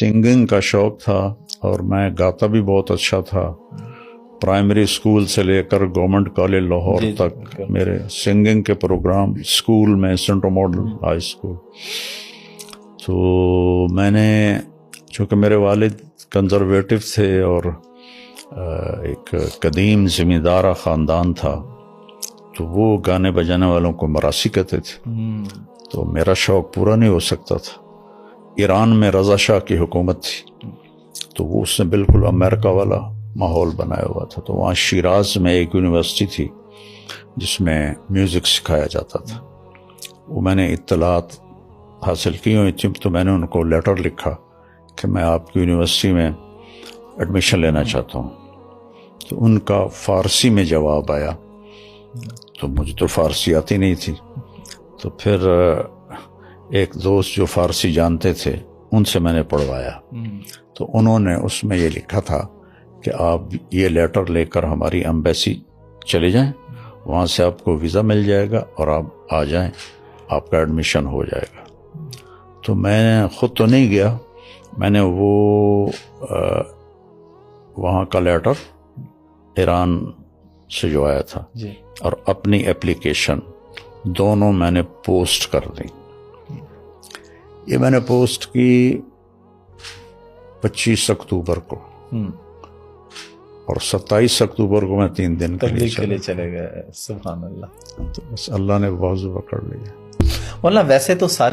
Singing کا شوق تھا اور میں گاتا بھی بہت اچھا تھا. پرائمری اسکول سے لے کر گورنمنٹ کالج لاہور تک میرے سنگنگ کے پروگرام اسکول میں، سینٹرل ماڈل ہائی اسکول. تو میں نے، چونکہ میرے والد کنزرویٹو تھے اور ایک قدیم زمیندارہ خاندان تھا، تو وہ گانے بجانے والوں کو مراسی کہتے تھے. تو میرا شوق پورا نہیں ہو سکتا تھا. ایران میں رضا شاہ کی حکومت تھی، تو وہ اس نے بالکل امریکہ والا ماحول بنایا ہوا تھا. تو وہاں شیراز میں ایک یونیورسٹی تھی جس میں میوزک سکھایا جاتا تھا. وہ میں نے اطلاعات حاصل کی ہوئی تھی، تو میں نے ان کو لیٹر لکھا کہ میں آپ کی یونیورسٹی میں ایڈمیشن لینا چاہتا ہوں. تو ان کا فارسی میں جواب آیا، تو مجھے تو فارسی آتی نہیں تھی. تو پھر ایک دوست جو فارسی جانتے تھے ان سے میں نے پڑھوایا. تو انہوں نے اس میں یہ لکھا تھا کہ آپ یہ لیٹر لے کر ہماری ایمبیسی چلے جائیں، وہاں سے آپ کو ویزا مل جائے گا اور آپ آ جائیں، آپ کا ایڈمیشن ہو جائے گا. تو میں خود تو نہیں گیا، میں نے وہ وہاں کا لیٹر ایران سے جو آیا تھا اور اپنی اپلیکیشن دونوں میں نے پوسٹ کر دی. یہ میں نے پوسٹ کی 25 اکتوبر کو، اور 27 اکتوبر کو میں 3 دن کے لیے چلے گئے. سبحان اللہ. تو بس اللہ نے بازو پکڑ لیا. مولانا ویسے تو سارے